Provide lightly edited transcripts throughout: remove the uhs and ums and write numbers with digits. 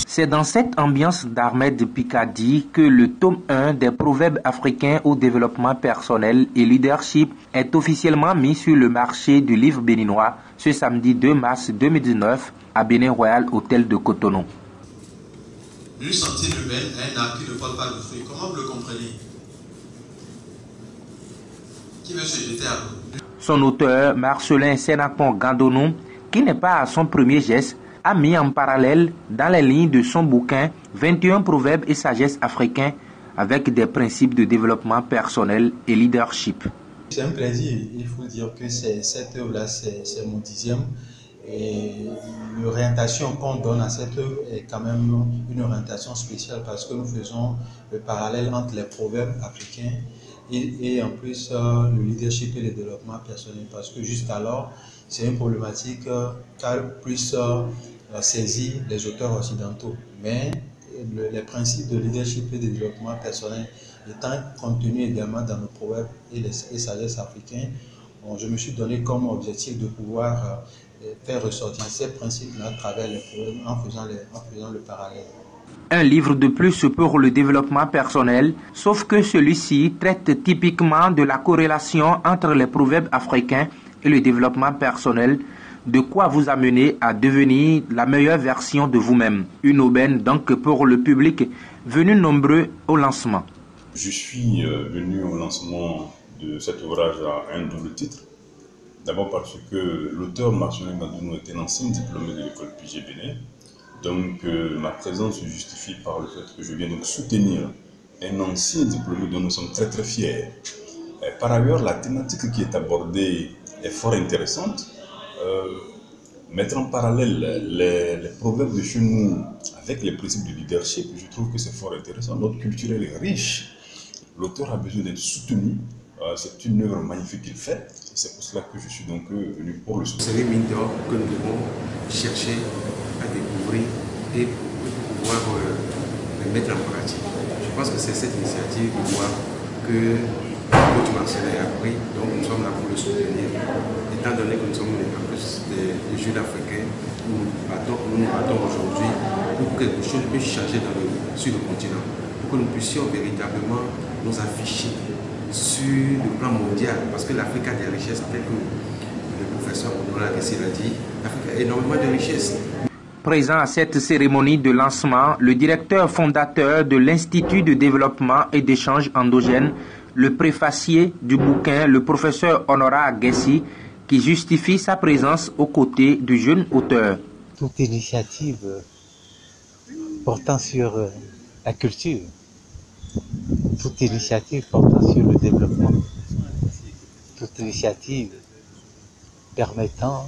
C'est dans cette ambiance d'Ahmed Picardie que le tome 1 des proverbes africains au développement personnel et leadership est officiellement mis sur le marché du livre béninois ce samedi 2 mars 2019 à Bénin Royal Hôtel de Cotonou. Une centième humaine est un arbre qui ne porte pas de fruits. Comment vous le comprenez? Qui veut se jeter à vous? Son auteur, Marcelin Sénapon Gandonou, qui n'est pas à son premier geste, a mis en parallèle dans les lignes de son bouquin 21 proverbes et sagesse africains avec des principes de développement personnel et leadership. C'est un plaisir, il faut dire que cette œuvre-là, c'est mon 10e. Et l'orientation qu'on donne à cette œuvre est quand même une orientation spéciale parce que nous faisons le parallèle entre les proverbes africains et en plus le leadership et le développement personnel parce que jusqu'alors c'est une problématique qu'a plus saisi les auteurs occidentaux. Mais les principes de leadership et de développement personnel étant contenus également dans nos proverbes et sagesses africains, je me suis donné comme objectif de pouvoir faire ressortir ces principes-là à travers les proverbes en faisant le parallèle. Un livre de plus pour le développement personnel, sauf que celui-ci traite typiquement de la corrélation entre les proverbes africains et le développement personnel, de quoi vous amener à devenir la meilleure version de vous-même. Une aubaine donc pour le public venu nombreux au lancement. Je suis venu au lancement de cet ouvrage à un double titre. D'abord parce que l'auteur Marcelin Gandonou était un ancien diplômé de l'école Pigé Bénin. Donc ma présence se justifie par le fait que je viens donc soutenir un ancien diplômé dont nous sommes très très fiers. Par ailleurs, la thématique qui est abordée est fort intéressante. Mettre en parallèle les proverbes de chez nous avec les principes de leadership, je trouve que c'est fort intéressant. Notre culture est riche. L'auteur a besoin d'être soutenu. C'est une œuvre magnifique qu'il fait. C'est pour cela que je suis donc venu pour le soutenir. C'est les mines d'or que nous devons chercher à découvrir et pouvoir les mettre en pratique. Je pense que c'est cette initiative de voir que coach Marcelin a pris, donc nous sommes là pour le soutenir. Étant donné que nous sommes en plus des jeunes africains, nous nous battons aujourd'hui pour que quelque chose puisse changer sur le continent, pour que nous puissions véritablement nous afficher sur le plan mondial, parce que l'Afrique a des richesses, tel que le professeur Odola Gessi l'a dit, l'Afrique a énormément de richesses. Présent à cette cérémonie de lancement, le directeur fondateur de l'Institut de développement et d'échange endogène, le préfacier du bouquin, le professeur Honorat Gessi, qui justifie sa présence aux côtés du jeune auteur. Toute initiative portant sur la culture, toute initiative portant sur le développement, toute initiative permettant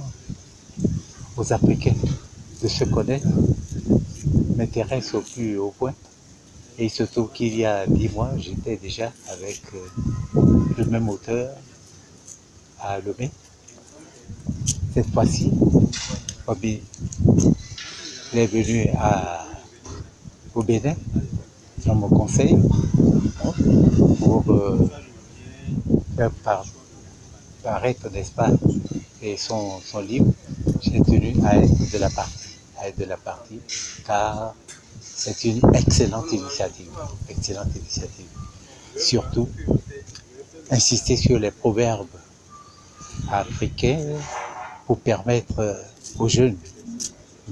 aux Africains de se connaître m'intéresse au plus haut point. Et il se trouve qu'il y a 10 mois, j'étais déjà avec le même auteur à Lomé. Cette fois-ci, Obi est venu au Bénin, dans mon conseil, pour faire paraître, n'est-ce pas, et son livre. J'ai tenu à être de la partie, car c'est une excellente initiative. Surtout, insister sur les proverbes africains pour permettre aux jeunes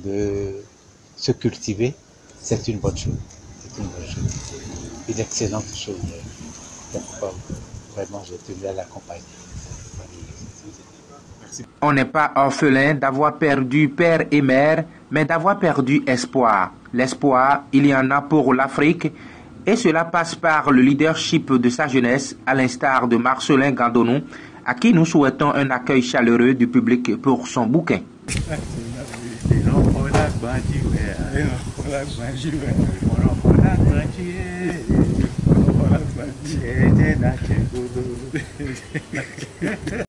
de se cultiver, c'est une bonne chose. Une excellente chose. Pourquoi vraiment j'ai tenu à l'accompagner. On n'est pas orphelin d'avoir perdu père et mère, mais d'avoir perdu espoir. L'espoir, il y en a pour l'Afrique, et cela passe par le leadership de sa jeunesse, à l'instar de Marcelin Gandonou, à qui nous souhaitons un accueil chaleureux du public pour son bouquin.